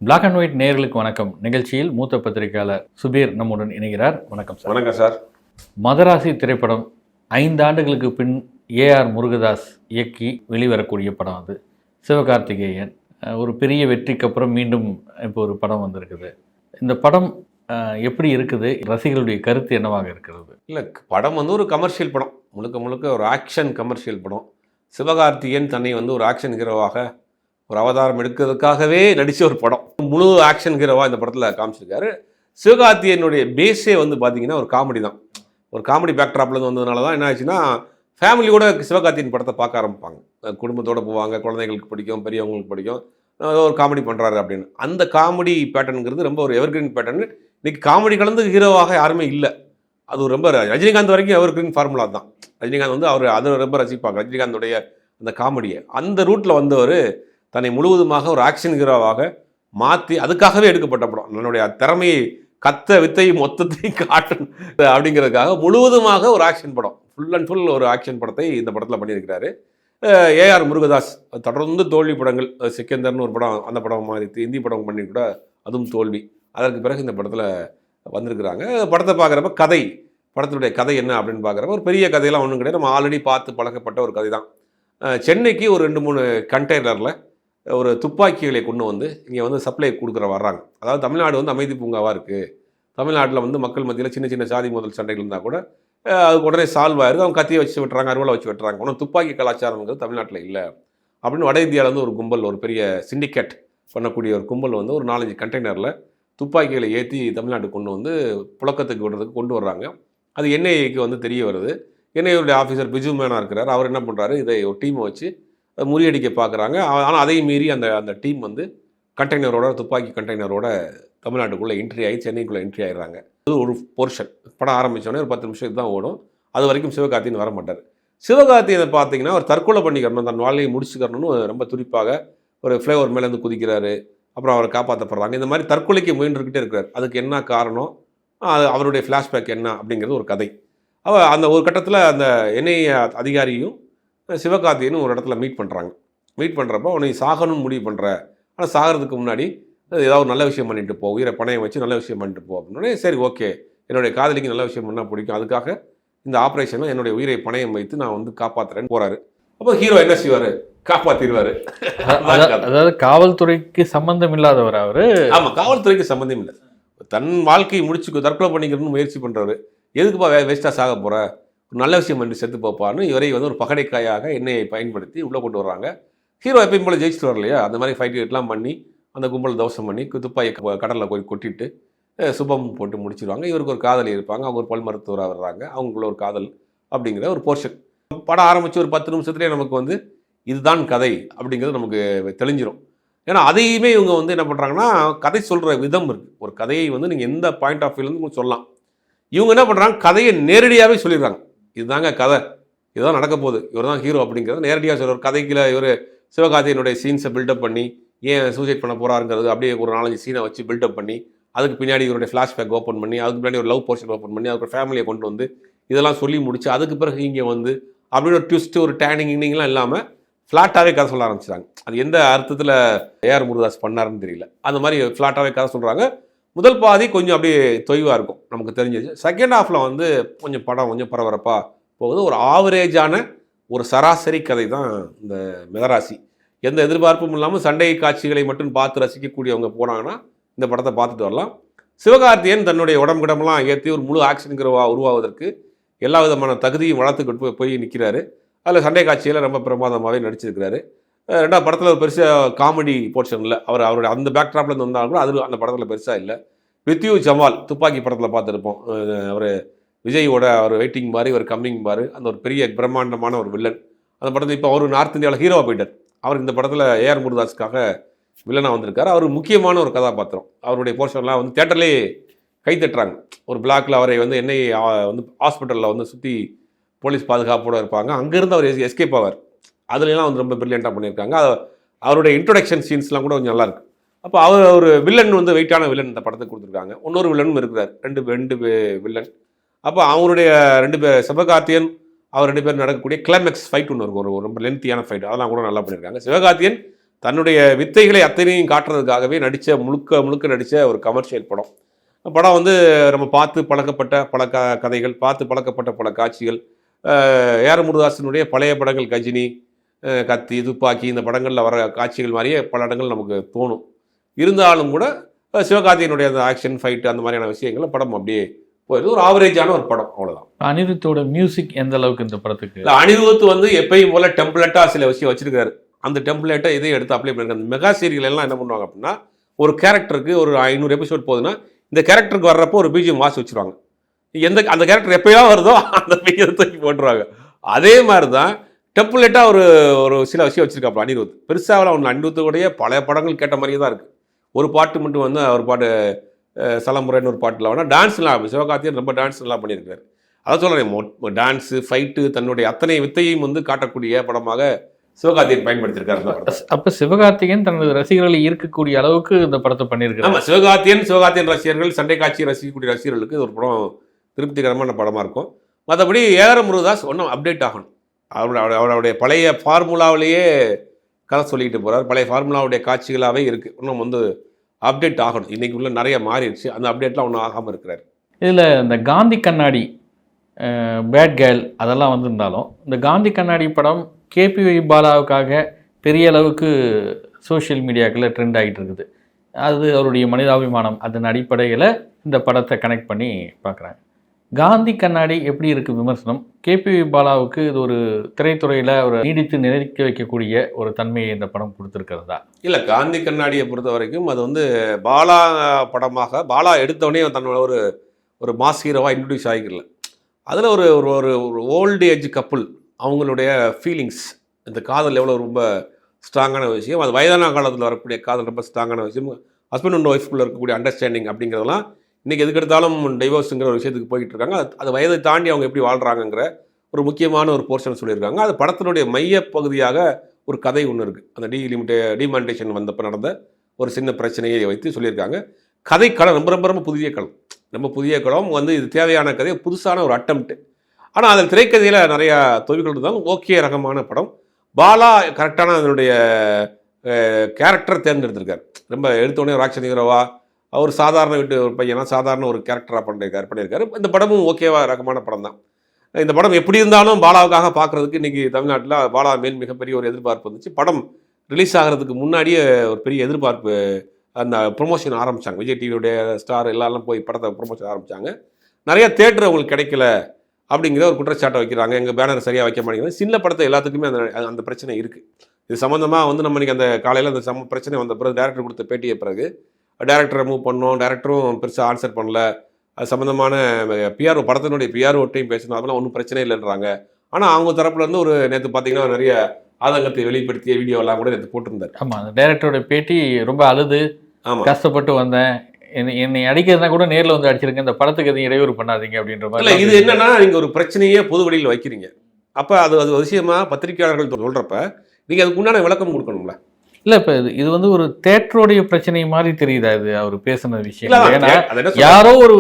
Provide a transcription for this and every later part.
Black and white நேயர்களுக்கு வணக்கம். நிகழ்ச்சியில் மூத்த பத்திரிகையாளர் சுபீர் நம்முடன் இணைகிறார். வணக்கம் சார். வணக்கம் சார். மதராசி திரைப்படம் 5 ஆண்டுகளுக்கு பின் ஏஆர் முருகதாஸ் இயக்கி வெளிவரக்கூடிய படம். அது சிவகார்த்திகேயன் ஒரு பெரிய வெற்றிக்கு அப்புறம் மீண்டும் இப்போ ஒரு படம் வந்திருக்குது. இந்த படம் எப்படி இருக்குது? ரசிகர்களுடைய கருத்து என்னவாக இருக்கிறது? இல்லை, படம் ஒரு கமர்ஷியல் படம், முழுக்க முழுக்க ஒரு ஆக்ஷன் கமர்ஷியல் படம். சிவகார்த்திகேயன் தன்னை ஒரு ஆக்ஷன் ஹீரோவாக ஒரு அவதாரம் எடுக்கிறதுக்காகவே நடித்த ஒரு படம். முழு ஆக்ஷன் ஹீரோவாக இந்த படத்தில் காமிச்சிருக்காரு. சிவகார்த்திகேயனுடைய பேஸே பார்த்தீங்கன்னா ஒரு காமெடி தான். ஒரு காமெடி பேக்ட்ராப்லேருந்து வந்ததுனால தான் என்ன ஆச்சுன்னா, ஃபேமிலியோட சிவகார்த்திகேயன் படத்தை பார்க்க ஆரம்பிப்பாங்க. குடும்பத்தோடு போவாங்க, குழந்தைங்களுக்கு பிடிக்கும், பெரியவங்களுக்கு பிடிக்கும், ஒரு காமெடி பண்ணுறாரு அப்படின்னு. அந்த காமெடி பேட்டர்னுங்கிறது ரொம்ப ஒரு எவர்கிரீன் பேட்டர்னு. இன்றைக்கி காமெடி கலந்து ஹீரோவாக யாருமே இல்லை. அது ரொம்ப ரஜினிகாந்த் வரைக்கும் எவர்கிரீன் ஃபார்முலா தான். ரஜினிகாந்த் அவர் அதை ரொம்ப ரசிப்பாங்க, ரஜினிகாந்தோடைய அந்த காமெடியை. அந்த ரூட்டில் வந்தவர் தன்னை முழுவதுமாக ஒரு ஆக்ஷன் ஹீரோவாக மாற்றி அதுக்காகவே எடுக்கப்பட்ட படம். என்னுடைய திறமையை வித்தை மொத்தத்தையும் காட்டணும் அப்படிங்கிறதுக்காக முழுவதுமாக ஒரு ஆக்ஷன் படம், ஃபுல் அண்ட் ஃபுல் ஒரு ஆக்ஷன் படத்தை இந்த படத்தில் பண்ணியிருக்கிறாரு. ஏஆர் முருகதாஸ் தொடர்ந்து தோல்வி படங்கள், சிக்கந்தர்னு ஒரு படம், அந்த படம் மாதிரி இந்தி படம் பண்ணி கூட அதுவும் தோல்வி. அதற்கு பிறகு இந்த படத்தில் வந்திருக்கிறாங்க. படத்தை பார்க்குறப்ப படத்தினுடைய கதை என்ன அப்படின்னு பார்க்குறப்ப ஒரு பெரிய கதையெல்லாம் ஒன்றும் கிடையாது. நம்ம ஆல்ரெடி பார்த்து பழக்கப்பட்ட ஒரு கதை தான். சென்னைக்கு ஒரு 2-3 கண்டெய்னரில் ஒரு துப்பாக்கிகளை கொண்டு இங்கே சப்ளை கொடுக்குற வர்றாங்க. அதாவது தமிழ்நாடு அமைதி பூங்காவாக இருக்குது. தமிழ்நாட்டில் மக்கள் மத்தியில் சின்ன சின்ன சாதி முதல் சண்டைகள் இருந்தால் கூட அது உடனே சால்வ் ஆயிருக்கு. அவங்க கத்தியை வச்சு வெட்டுறாங்க, அறுவலை வச்சு வெட்டுறாங்க. ஒன்றும் துப்பாக்கி கலாச்சாரங்கிறது தமிழ்நாட்டில் இல்லை அப்படின்னு வட இந்தியாவிலேருந்து ஒரு கும்பல், ஒரு பெரிய சிண்டிகேட் பண்ணக்கூடிய ஒரு கும்பல் ஒரு 4-5 கண்டெய்னரில் துப்பாக்கிகளை ஏற்றி தமிழ்நாட்டுக்கு புழக்கத்துக்கு விடுறதுக்கு கொண்டு வர்றாங்க. அது என்ஐஏக்கு தெரிய வருது. என்ஐஏடைய ஆஃபீஸர் பிஜு மேனா இருக்கிறார். அவர் என்ன பண்ணுறாரு, இதை ஒரு டீமை வச்சு முறியடிக்க பார்க்குறாங்க. ஆனால் அதையும் மீறி அந்த டீம் கண்டெய்னரோட, துப்பாக்கி கண்டெய்னரோட தமிழ்நாட்டுக்குள்ளே என்ட்ரி ஆகி சென்னைக்குள்ளே என்ட்ரி ஆகிடுறாங்க. அது ஒரு போர்ஷன். படம் ஆரம்பித்தோடனே ஒரு 10 நிமிஷம் தான் ஓடும். அது வரைக்கும் சிவகார்த்திகேயன் வர மாட்டார். சிவகார்த்திகேயனை பார்த்தீங்கன்னா ஒரு தற்கொலை பண்ணிக்கிறணும், தன் வாழ்க்கையை முடிச்சுக்கிறணும்னு ரொம்ப துடிப்பாக ஒரு ஃப்ளேவர் மேலேருந்து குதிக்கிறாரு. அப்புறம் அவரை காப்பாற்றப்படுறாங்க. இந்த மாதிரி தற்கொலைக்கு முயன்றுக்கிட்டே இருக்கிறார். அதுக்கு என்ன காரணம், அவருடைய ஃப்ளாஷ்பேக் என்ன அப்படிங்கிறது ஒரு கதை. அந்த ஒரு கட்டத்தில் அந்த என்ஐஏ அதிகாரியும் சிவகார்த்திகேயனும் ஒரு இடத்துல மீட் பண்ணுறாங்க. மீட் பண்ணுறப்போ உன்னை சாகணும்னு முடிவு பண்ணுற, ஆனால் சாகிறதுக்கு முன்னாடி ஏதாவது ஒரு நல்ல விஷயம் பண்ணிட்டு போ, உயிரை பணையம் வச்சு நல்ல விஷயம் பண்ணிட்டு போ அப்படின்னே. சரி, ஓகே, என்னுடைய காதலிக்கு நல்ல விஷயம் பண்ணால் பிடிக்கும், அதுக்காக இந்த ஆப்ரேஷனில் என்னுடைய உயிரை பணையம் வைத்து நான் காப்பாற்றுறேன்னு போகிறாரு. அப்போ ஹீரோ என்ன செய்வார், காப்பாற்றிடுவார். அதாவது காவல்துறைக்கு சம்பந்தம் இல்லாதவர் அவர். ஆமாம், காவல்துறைக்கு சம்மந்தம் இல்லை. தன் வாழ்க்கையை முடிச்சு தற்கொலை பண்ணிக்கிறதுன்னு முயற்சி பண்ணுறாரு. எதுக்குப்பா வேஸ்ட்டாக சாக போகிற, ஒரு நல்ல விஷயம் பண்ணி செத்து போப்பான்னு இவரை ஒரு பகடைக்காயாக எண்ணெயை பயன்படுத்தி உள்ளே கொண்டு வர்றாங்க. ஹீரோ எப்பயும் போல் ஜெயிச்சுட்டு வரலையா, அந்த மாதிரி ஃபைட்லாம் பண்ணி அந்த கும்பல் தவசம் பண்ணி துப்பாயை கடலில் போய் கொட்டிட்டு சுபம் போட்டு முடிச்சிடுவாங்க. இவருக்கு ஒரு காதலி இருப்பாங்க, அவங்க ஒரு பல் மருத்துவராக வர்றாங்க, அவங்களுக்குள்ள ஒரு காதல் அப்படிங்கிற ஒரு போர்ஷன். படம் ஆரம்பித்து ஒரு 10 நிமிஷத்துலேயே நமக்கு இதுதான் கதை அப்படிங்கிறது நமக்கு தெளிஞ்சிடும். ஏன்னா அதையுமே இவங்க என்ன பண்ணுறாங்கன்னா, கதை சொல்கிற விதம் இருக்குது. ஒரு கதையை நீங்கள் எந்த பாயிண்ட் ஆஃப் வியூலேருந்து சொல்லலாம். இவங்க என்ன பண்ணுறாங்க, கதையை நேரடியாகவே சொல்லிடுறாங்க. இதுதாங்க கதை, இதுதான் நடக்க போகுது, இவர் தான் ஹீரோ அப்படிங்கிறத நேரடியாக சொல்கிற கதைக்குள்ள இவர் சிவகார்த்திகேயனுடைய சீன்ஸை பில்டப் பண்ணி ஏன் சூசைட் பண்ண போகிறாருங்கிறது அப்படியே ஒரு 4-5 சீனை வச்சு பில்டப் பண்ணி, அதுக்கு பின்னாடி இவருடைய ஃப்ளாஷ்பேக் ஓப்பன் பண்ணி, அதுக்கு பின்னாடி ஒரு லவ் போர்ஷன் ஓப்பன் பண்ணி, அதுக்கு ஃபேமிலியை கொண்டு இதெல்லாம் சொல்லி முடிச்சு, அதுக்கு பிறகு இங்கே அப்படின்னு ஒரு ட்விஸ்ட்டு, ஒரு டேனிங் இன்னிங்லாம் இல்லாமல் ஃப்ளாட்டாகவே கதை சொல்ல ஆரம்பிச்சிட்டாங்க. அது எந்த அர்த்தத்தில் ஏஆர் முருகதாஸ் பண்ணாருன்னு தெரியல. அந்த மாதிரி ஃப்ளாட்டாகவே கதை சொல்கிறாங்க. முதல் பாதி கொஞ்சம் அப்படியே தொய்வாக இருக்கும், நமக்கு தெரிஞ்சிச்சு. செகண்ட் ஹாஃபில் கொஞ்சம் படம் கொஞ்சம் பரபரப்பாக போகுது. ஒரு ஆவரேஜான ஒரு சராசரி கதை தான் இந்த மதராசி. எந்த எதிர்பார்ப்பும் இல்லாமல் சண்டை காட்சிகளை மட்டும் பார்த்து ரசிக்கக்கூடியவங்க போனாங்கன்னா இந்த படத்தை பார்த்துட்டு வரலாம். சிவகார்த்திகேயன் தன்னுடைய உடம்புலாம் ஏற்றி ஒரு முழு ஆக்ஷனுங்கிறவா உருவாவதற்கு எல்லா விதமான தகுதியும் வளர்த்துக்கிட்டு போய் நிற்கிறாரு. அதில் சண்டை காட்சியில் ரொம்ப பிரமாதமாகவே நடிச்சிருக்கிறாரு. ரெண்டாவது படத்தில் ஒரு பெருசாக காமெடி போர்ஷன் இல்லை. அவருடைய அந்த பேக்ட்ராப்லேருந்து வந்தாலும் கூட அது அந்த படத்தில் பெருசாக இல்லை. வித்யூ ஜமால் துப்பாக்கி படத்தில் பார்த்துருப்போம். அவர் விஜயோட ஒரு வெயிட்டிங் மாதிரி, ஒரு கம்மிங் மாதிரி, அந்த ஒரு பெரிய பிரம்மாண்டமான ஒரு வில்லன். அந்த படத்தில் இப்போ அவர் நார்த் இந்தியாவில் ஹீரோவாக போயிட்டார். அவர் இந்த படத்தில் ஏஆர் முருகதாஸுக்காக வில்லனாக வந்திருக்காரு. அவர் முக்கியமான ஒரு கதாபாத்திரம். அவருடைய போர்ஷன்லாம் தேட்டர்லேயே கை தட்டுறாங்க. ஒரு பிளாக்கில் அவரை என்னை ஹாஸ்பிட்டலில் சுற்றி போலீஸ் பாதுகாப்போடு இருப்பாங்க. அங்கேருந்து அவர் எஸ்கேப் ஆவார். அதுலாம் ரொம்ப பிரில்லியண்ட்டாக பண்ணியிருக்காங்க. அவருடைய இன்ட்ரொடக்ஷன் சீன்ஸ்லாம் கூட கொஞ்சம் நல்லாயிருக்கு. அப்போ அவர் ஒரு வில்லன் வெயிட்டான வில்லன் இந்த படத்துக்கு கொடுத்துருக்காங்க. இன்னொரு வில்லனும் இருக்கிறார், ரெண்டு வில்லன். அப்போ அவருடைய 2 பேர் சிவகார்த்திகேயன் அவர் 2 பேர் நடக்கக்கூடிய கிளைமேக்ஸ் ஃபைட் ஒன்று இருக்கும், ஒரு ரொம்ப லென்த்தியான ஃபைட், அதெல்லாம் கூட நல்லா பண்ணியிருக்காங்க. சிவகார்த்திகேயன் தன்னுடைய வித்தைகளை அத்தனையும் காட்டுறதுக்காகவே முழுக்க நடித்த ஒரு கமர்ஷியல் படம். படம் வந்து நம்ம பார்த்து பழக்கப்பட்ட பல கதைகள், பார்த்து பழக்கப்பட்ட பல காட்சிகள். ஏஆர் முருகதாசனுடைய பழைய படங்கள் கஜினி, கத்தி, துப்பாக்கி இந்த படங்களில் வர காட்சிகள் மாதிரியே பல இடங்கள் நமக்கு தோணும். இருந்தாலும் கூட சிவகார்த்திகேயனுடைய அந்த ஆக்ஷன் ஃபைட்டு அந்த மாதிரியான விஷயங்கள் படம் அப்படியே போயிடுது. ஒரு ஆவரேஜான ஒரு படம், அவ்வளோதான். அனிருத்தோட மியூசிக் எந்த அளவுக்கு இந்த படத்துக்கு? இல்லை, அனிருத் வந்து எப்பயும் போல டெம்ப்ளேட்டாக சில விஷயம் வச்சிருக்காரு. அந்த டெம்ப்ளேட்டை இதை எடுத்து அப்ளை பண்ணிருக்காங்க. அந்த மெகா சீரியல் எல்லாம் என்ன பண்ணுவாங்க அப்படின்னா, ஒரு கேரக்டருக்கு ஒரு 500 எபிசோட் போகுதுன்னா இந்த கேரக்டருக்கு வர்றப்போ ஒரு பிஜிஎம் வாசி வச்சுருவாங்க. அந்த கேரக்டர் எப்போயா வருதோ அந்த பிஜிஎம் தூக்கி போட்டுருவாங்க. அதே மாதிரி தான் டெம்ப்ளேட்டாக ஒரு சில விஷயம் வச்சுருக்காப்புல அனிருத். பெருசாக ஒன்று அனிருத்தோடைய பல படங்கள் கேட்ட மாதிரியே தான் இருக்குது. ஒரு பாட்டு மட்டும் வந்து ஒரு பாட்டு சலமுறைன்னு ஒரு பாட்டில் வேணால் டான்ஸ்லாம் சிவகார்த்திகேயன் ரொம்ப டான்ஸ் நல்லா பண்ணியிருக்காரு. அதை சொல்கிறேன், டான்ஸு ஃபைட்டு தன்னுடைய அத்தனை வித்தையும் வந்து காட்டக்கூடிய படமாக சிவகார்த்திகேயன் பயன்படுத்தியிருக்காரு. அப்போ சிவகார்த்திகேயன் தனது ரசிகர்களை ஈர்க்கக்கூடிய அளவுக்கு இந்த படத்தை பண்ணியிருக்காரு. ஆமாம், சிவகார்த்திகேயன் ரசிகர்கள், சண்டை காட்சி ரசிக்கக்கூடிய ரசிகர்களுக்கு இது ஒரு படம் திருப்திகரமான படமாக இருக்கும். மற்றபடி ஏஆர் முருகதாஸ் ஒன்றும் அப்டேட் ஆகணும். அவருடைய பழைய ஃபார்முலாவிலேயே கதை சொல்லிக்கிட்டு போகிறார். பழைய ஃபார்முலாவுடைய காட்சிகளாகவே இருக்குது. இன்னும் வந்து அப்டேட் ஆகணும். இன்றைக்கி உள்ள நிறைய மாறிடுச்சு. அந்த அப்டேட்லாம் ஒன்றும் ஆகாமல் இருக்கிறார். இதில் இந்த காந்தி கண்ணாடி, பேட் கேர்ள் அதெல்லாம் வந்திருந்தாலும் இந்த காந்தி கண்ணாடி படம் கேபிஒய் பாலாவுக்காக பெரிய அளவுக்கு சோஷியல் மீடியாக்களில் ட்ரெண்ட் ஆகிட்டு இருக்குது. அது அவருடைய மனிதாபிமானம், அதன் அடிப்படையில் இந்த படத்தை கனெக்ட் பண்ணி பார்க்குறாங்க. காந்தி கண்ணாடி எப்படி இருக்குது விமர்சனம்? கேபிஒய் பாலாவுக்கு இது ஒரு திரைத்துறையில் ஒரு நீடித்து நிலைக்க வைக்கக்கூடிய ஒரு தன்மையை இந்த படம் கொடுத்துருக்கிறதா? இல்லை, காந்தி கண்ணாடியை பொறுத்த வரைக்கும் அது வந்து பாலா படமாக பாலா எடுத்தவொடனே தன்னோட ஒரு மாஸ் ஹீரோவாக இன்ட்ரடியூஸ் ஆகிக்கல. அதில் ஒரு ஒரு ஓல்டு ஏஜ் கப்புள் அவங்களுடைய ஃபீலிங்ஸ், இந்த காதல் எவ்வளோ ரொம்ப ஸ்ட்ராங்கான விஷயம், அது வயதான காலத்தில் வரக்கூடிய காதல் ரொம்ப ஸ்ட்ராங்கான விஷயம், ஹஸ்பண்ட் அண்ட் ஒய்ஃப்குள்ளே இருக்கக்கூடிய அண்டர்ஸ்டாண்டிங் அப்படிங்கிறதெல்லாம் இன்றைக்கி எதுக்கு எடுத்தாலும் டைவோர்ஸுங்கிற ஒரு விஷயத்துக்கு போயிட்டு இருக்காங்க. அது வயதை தாண்டி அவங்க எப்படி வாழ்கிறாங்கங்கிற ஒரு முக்கியமான ஒரு போர்ஷன் சொல்லியிருக்காங்க. அது படத்தினுடைய மைய பகுதியாக ஒரு கதை ஒன்று இருக்குது. அந்த டிமானிட்டேஷன் வந்தப்போ நடந்த ஒரு சின்ன பிரச்சனையை வைத்து சொல்லியிருக்காங்க. கதை களம் ரொம்ப ரொம்ப ரொம்ப புதிய களம் வந்து இது தேவையான கதை, புதுசான ஒரு அட்டம்ப்ட். ஆனால் அதில் திரைக்கதையில் நிறையா தொய்வுகள் இருந்தாலும் ஓகே ரகமான படம். பாலா கரெக்டான அதனுடைய கேரக்டர் தேர்ந்தெடுத்திருக்கார். ரொம்ப எடுத்தோடனே ஒரு ஆக்ஷன் ஹீரோவா, அவர் சாதாரண வீட்டு ஒரு பையனா சாதாரண ஒரு கேரக்டராக பண்ணியிருக்காரு. இந்த படமும் ஓகேவா ரகமான படம் தான். இந்த படம் எப்படி இருந்தாலும் பாலாவுக்காக பார்க்குறதுக்கு இன்றைக்கி தமிழ்நாட்டில் பாலா மேல் மிகப்பெரிய ஒரு எதிர்பார்ப்பு வந்துச்சு. படம் ரிலீஸ் ஆகிறதுக்கு முன்னாடியே ஒரு பெரிய எதிர்பார்ப்பு, அந்த ப்ரொமோஷன் ஆரம்பித்தாங்க. விஜய் டிவியுடைய ஸ்டார் எல்லாம் போய் படத்தை ப்ரொமோஷன் ஆரம்பித்தாங்க. நிறைய தேட்டர் அவங்களுக்கு கிடைக்கல அப்படிங்கிற ஒரு குற்றச்சாட்டை வைக்கிறாங்க. எங்கள் பேனர் சரியாக வைக்க மாட்டேங்கிறது. சின்ன படத்தை எல்லாத்துக்குமே அந்த பிரச்சனை இருக்குது. இது சம்மந்தமாக வந்து நம்ம இன்றைக்கி அந்த காலையில் அந்த பிரச்சனை வந்த பிறகு டேரக்டர் கொடுத்த பேட்டிய பிறகு டேரக்டரை மூவ் பண்ணோம். டேரக்டரும் பெருசாக ஆன்சர் பண்ணல. அது சம்மந்தமான பிஆர்ஓ படத்தினுடைய பிஆர்ஓட்டையும் பேசணும், அதெல்லாம் ஒன்றும் பிரச்சனை இல்லைன்றாங்க. ஆனால் அவங்க தரப்புலேருந்து ஒரு நேற்று பார்த்தீங்கன்னா நிறைய ஆதங்கத்தை வெளிப்படுத்திய வீடியோலாம் கூட நேற்று போட்டிருந்தார். ஆமாம், அந்த டேரக்டரோட பேட்டி ரொம்ப அழுது, ஆமாம், கஷ்டப்பட்டு வந்தேன், என்னை அடிக்கிறதுனா கூட நேரில் வந்து அடிச்சிருங்க, இந்த படத்துக்கு எதையும் இடையூறு பண்ணாதீங்க அப்படின்ற மாதிரி. இல்லை, இது என்னன்னா நீங்கள் ஒரு பிரச்சனையே பொது வழியில் வைக்கிறீங்க. அப்போ அது விஷயமாக பத்திரிகையாளர்கள் சொல்கிறப்ப நீங்கள் அதுக்கு உண்டான விளக்கம் கொடுக்கணும்ல. இல்லை, இப்போ இது வந்து ஒரு தேட்டருடைய பிரச்சனை மாதிரி தெரியுதா இது அவர் பேசின விஷயம்? ஏன்னா யாரோ ஒரு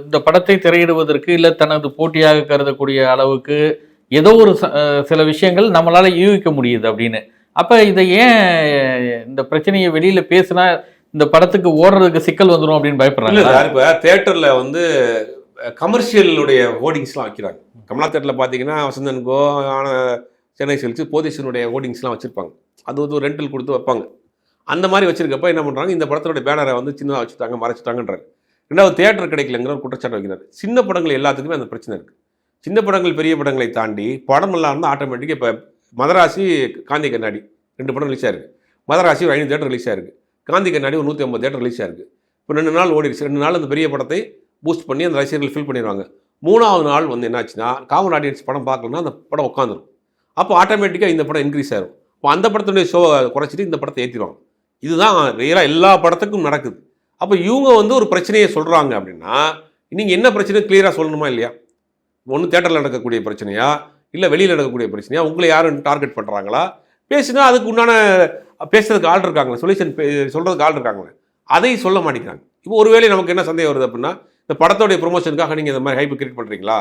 இந்த படத்தை திரையிடுவதற்கு இல்லை தனது போட்டியாக கருதக்கூடிய அளவுக்கு ஏதோ ஒரு சில விஷயங்கள் நம்மளால யூகிக்க முடியுது அப்படின்னு. அப்போ இதை ஏன் இந்த பிரச்சனையை வெளியில் பேசினா இந்த படத்துக்கு ஓடுறதுக்கு சிக்கல் வந்துடும் அப்படின்னு பயப்படுறாங்க. இப்போ தேட்டரில் வந்து கமர்ஷியலுடைய ஹோர்டிங்ஸ்லாம் வைக்கிறாங்க. கமலா தேட்டரில் பார்த்தீங்கன்னா வசந்தன்கோ, சென்னை சில்க்ஸ், போதீசனுடைய ஹோர்டிங்ஸ்லாம் வச்சுருப்பாங்க. அது வந்து ஒரு ரெண்டல் கொடுத்து வைப்பாங்க. அந்த மாதிரி வச்சுருக்கப்ப என்ன பண்ணுறாங்க, இந்த படத்தினுடைய பேனரை வந்து சின்னதாக வச்சுட்டாங்க, மறைச்சிட்டாங்கன்றாரு. ரெண்டாவது தேட்டர் கிடைக்கலங்கிற ஒரு குற்றச்சாட்டு வைக்கிறார். சின்ன படங்கள் எல்லாத்துக்குமே அந்த பிரச்சனை இருக்குது. சின்ன படங்கள் பெரிய படங்களை தாண்டி படம் எல்லாம் இருந்தால் ஆட்டோமேட்டிக்காக இப்போ மதராசி, காந்தி கண்ணாடி 2 படம் ரிலீஸ் ஆயிருக்கு. மதராசி ஒரு 5 தேட்டர் ரிலீஸ் ஆயிருக்கு. காந்தி கண்ணாடி ஒரு 150 தேட்டர் ரிலீஸ் ஆயிருக்கு. இப்போ 2 நாள் ஓடிடுச்சு. 2 நாள் அந்த பெரிய படத்தை பூஸ்ட் பண்ணி அந்த ரசிகர்கள் ஃபில் பண்ணிடுவாங்க. 3ஆவது நாள் வந்து என்னாச்சுன்னா காமன் ஆடியன்ஸ் படம் பார்க்கலன்னா அந்த படம் உட்காந்துரும். அப்போ ஆட்டோமேட்டிக்காக இந்த படம் இன்க்ரீஸ் ஆகும். இப்போ அந்த படத்துடைய ஷோ குறைச்சிட்டு இந்த படத்தை ஏற்றிடுவாங்க. இதுதான் ரியலாக எல்லா படத்துக்கும் நடக்குது. அப்போ இவங்க வந்து ஒரு பிரச்சனையை சொல்கிறாங்க அப்படின்னா நீங்கள் என்ன பிரச்சனை கிளியராக சொல்லணுமா இல்லையா? ஒன்று தேட்டரில் நடக்கக்கூடிய பிரச்சனையா, இல்லை வெளியில் நடக்கக்கூடிய பிரச்சனையா, உங்களை யாரும் டார்கெட் பண்ணுறாங்களா? பேசினா அதுக்கு உண்டான பேசுறதுக்கு ஆள் இருக்காங்களே, சொல்யூஷன் சொல்கிறதுக்கு ஆள் இருக்காங்களே, அதை சொல்ல மாட்டேங்கிறாங்க. இப்போ ஒருவேளை நமக்கு என்ன சந்தேகம் வருது அப்படின்னா, இந்த படத்தோடைய ப்ரொமோஷனுக்காக நீங்கள் இந்த மாதிரி ஹைப்பு கிரியேட் பண்ணுறீங்களா,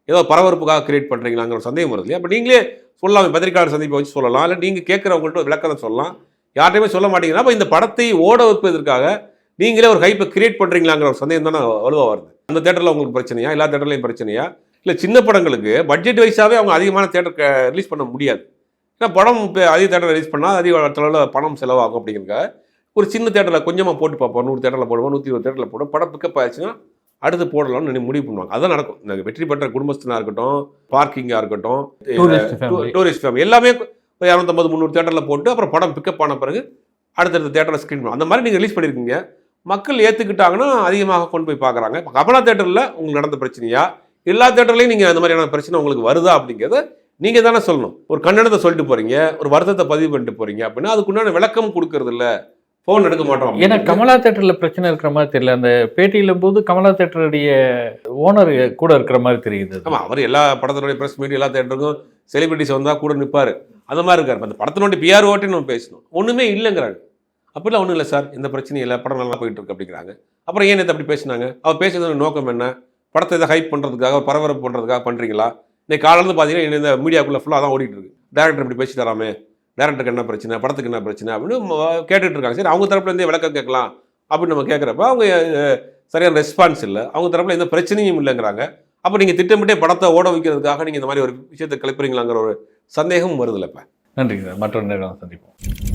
ஏதோ பரபரப்புக்காக கிரியேட் பண்ணுறீங்களாங்கிற ஒரு சந்தேகம் வருது இல்லையா? அப்போ நீங்களே சொல்லலாம், பத்திரிகையாளர் சந்திப்பை வச்சு சொல்லலாம், இல்லை நீங்கள் கேட்குறவங்கள்ட்ட விளக்கத்தை சொல்லலாம். யார்ட்டையுமே சொல்ல மாட்டீங்கன்னா அப்போ இந்த படத்தை ஓட வைப்பதற்காக நீங்களே ஒரு ஹைப்பை கிரியேட் பண்ணுறீங்களாங்கிற ஒரு சந்தேகம் தானே வலுவாக வருது. அந்த தேட்டரில் உங்களுக்கு பிரச்சனையா, எல்லா தேட்டர்லையும் பிரச்சனையா, இல்லை சின்ன படங்களுக்கு பட்ஜெட் வைஸாகவே அவங்க அதிகமான தேட்டருக்கு ரிலீஸ் பண்ண முடியாது. ஏன்னா படம் இப்போ அதிக தேட்டர் ரிலீஸ் பண்ணால் அதிக அளவில் பணம் செலவாகும் அப்படிங்கிறதுக்காக ஒரு சின்ன தேட்டரில் கொஞ்சமாக போட்டு பார்ப்போம். 100 தேட்டரில் போடுவோம், 120 தேட்டரில் போடுவோம். படம் பிக்கப் ஆயிடுச்சுன்னா அடுத்து போடலாம்னு முடிவு பண்ணுவாங்க. அதான் நடக்கும். இந்த வெற்றி பெற்ற குடும்பஸ்தனாக இருக்கட்டும், பார்க்கிங்காக இருக்கட்டும், டூரிஸ்ட் ஃபேமிலி எல்லாமே 250 300 தேட்டரில் போட்டு அப்புறம் படம் பிக்கப் ஆன பிறகு அடுத்தடுத்த தேட்டரில் ஸ்க்ரீன் பண்ணுவோம். அந்த மாதிரி நீங்கள் ரிலீஸ் பண்ணியிருக்கீங்க, மக்கள் ஏற்றுக்கிட்டாங்கன்னா அதிகமாக கொண்டு போய் பார்க்குறாங்க. இப்போ கமலா தேட்டரில் உங்களுக்கு நடந்த பிரச்சனையா, எல்லா தேட்டர்லையும் நீங்கள் அந்த மாதிரியான பிரச்சனை உங்களுக்கு வருதா அப்படிங்கிறத நீங்கள் தானே சொல்லணும். ஒரு கண்டனத்தை சொல்லிட்டு போகிறீங்க, ஒரு வருத்தத்தை பதிவு பண்ணிட்டு போகிறீங்க அப்படின்னா அதுக்குண்டான விளக்கம் கொடுக்கறது இல்லை, ஃபோன் எடுக்க மாட்டோம். ஏன்னா கமலா தேட்டரில் பிரச்சனை இருக்கிற மாதிரி தெரியல. அந்த பேட்டியில் போது கமலா தேட்டருடைய ஓனர் கூட இருக்கிற மாதிரி தெரியுது. ஆமாம், அவர் எல்லா படத்தினுடைய ப்ரெஸ் மீட் எல்லா தேட்டருக்கும் செலிபிரிட்டிஸ் வந்தால் கூட நிற்பார், அந்த மாதிரி இருக்கார். அந்த படத்தினுடைய பிஆர் ஓட்டுன்னு நம்ம பேசணும், ஒன்றுமே இல்லைங்கிறாங்க. அப்படிலாம் ஒன்றும் இல்லை சார், இந்த பிரச்சனை இல்லை, படம் நல்லா போயிட்டு இருக்கு அப்படிங்கிறாங்க. அப்புறம் ஏன் அப்படி பேசினாங்க? அவர் பேசுறதுக்கு நோக்கம் என்ன? படத்தை இதை ஹைப் பண்ணுறதுக்காக, பரபரப்பு பண்ணுறதுக்காக பண்ணுறீங்களா? இன்னைக்கு காலையில் பார்த்தீங்கன்னா இந்த மீடியாக்குள்ளே ஃபுல்லாக தான் ஓடிட்டு இருக்கு. டேரக்டர் இப்படி பேசி தராமே, டேரக்டருக்கு என்ன பிரச்சனை, படத்துக்கு என்ன பிரச்சனை அப்படின்னு கேட்டுட்டு இருக்காங்க. சரி, அவங்க தரப்புலேருந்தே விளக்கம் கேட்கலாம் அப்படின்னு நம்ம கேட்குறப்ப அவங்க சரியான ரெஸ்பான்ஸ் இல்லை, அவங்க தரப்புல எந்த பிரச்சனையும் இல்லைங்கிறாங்க. அப்போ நீங்கள் திட்டமிட்டே படத்தை ஓட வைக்கிறதுக்காக நீங்கள் இந்த மாதிரி ஒரு விஷயத்தை கிளப்புறீங்களாங்கிற ஒரு சந்தேகம் வருதில்ல. இப்போ நன்றி சார், மற்றொரு நேரம் சந்திப்போம்.